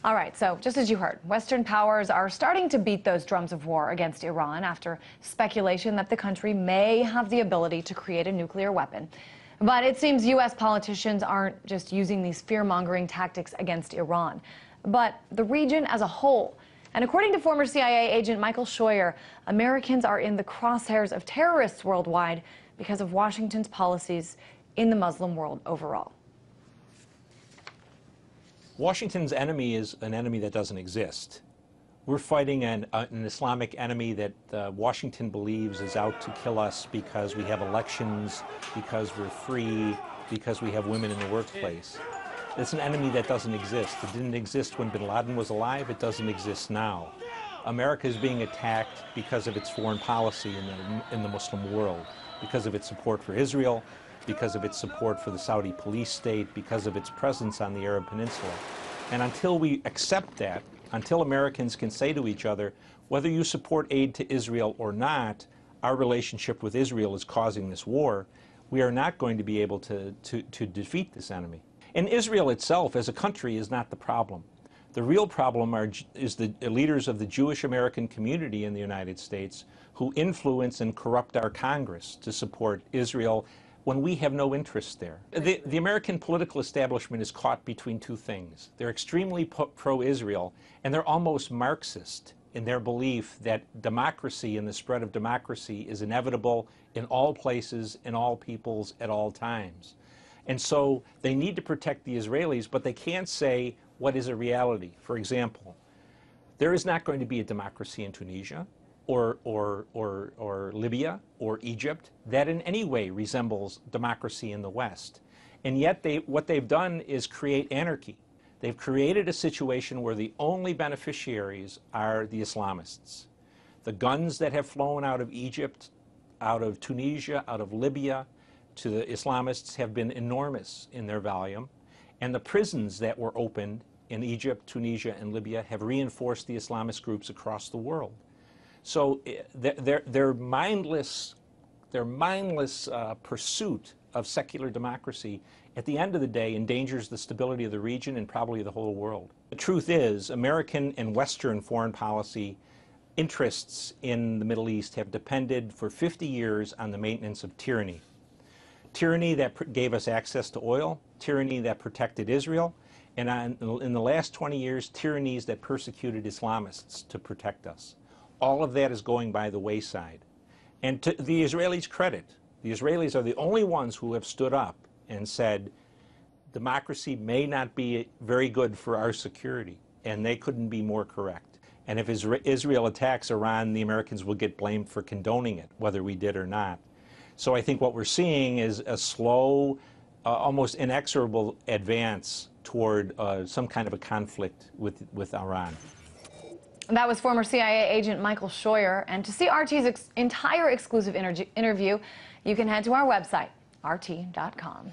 All right, so just as you heard, Western powers are starting to beat those drums of war against Iran after speculation that the country may have the ability to create a nuclear weapon. But it seems U.S. politicians aren't just using these fear-mongering tactics against Iran, but the region as a whole. And according to former CIA agent Michael Scheuer, Americans are in the crosshairs of terrorists worldwide because of Washington's policies in the Muslim world overall. Washington's enemy is an enemy that doesn't exist. We're fighting an Islamic enemy that Washington believes is out to kill us because we have elections, because we're free, because we have women in the workplace. It's an enemy that doesn't exist. It didn't exist when bin Laden was alive. It doesn't exist now. America is being attacked because of its foreign policy in the Muslim world, because of its support for Israel, because of its support for the Saudi police state, because of its presence on the Arab Peninsula. And until we accept that, until Americans can say to each other, whether you support aid to Israel or not, our relationship with Israel is causing this war, we are not going to be able to defeat this enemy. And Israel itself as a country is not the problem. The real problem is the leaders of the Jewish American community in the United States who influence and corrupt our Congress to support Israel when we have no interest there. The American political establishment is caught between two things. They're extremely pro-Israel, and they're almost Marxist in their belief that democracy and the spread of democracy is inevitable in all places, in all peoples, at all times. And so they need to protect the Israelis, but they can't say what is a reality. For example, there is not going to be a democracy in Tunisia, or Libya or Egypt that in any way resembles democracy in the West. And yet what they've done is create anarchy. They've created a situation where the only beneficiaries are the Islamists. The guns that have flown out of Egypt, out of Tunisia, out of Libya to the Islamists have been enormous in their volume. And the prisons that were opened in Egypt, Tunisia, and Libya have reinforced the Islamist groups across the world. So their mindless pursuit of secular democracy, at the end of the day, endangers the stability of the region and probably the whole world. The truth is, American and Western foreign policy interests in the Middle East have depended for 50 years on the maintenance of tyranny. Tyranny that gave us access to oil, tyranny that protected Israel, and in the last 20 years, tyrannies that persecuted Islamists to protect us. All of that is going by the wayside. And to the Israelis' credit, the Israelis are the only ones who have stood up and said, democracy may not be very good for our security, and they couldn't be more correct. And if Israel attacks Iran, the Americans will get blamed for condoning it, whether we did or not. So I think what we're seeing is a slow, almost inexorable advance toward some kind of a conflict with Iran. That was former CIA agent Michael Scheuer. And to see RT's entire exclusive interview, you can head to our website, rt.com.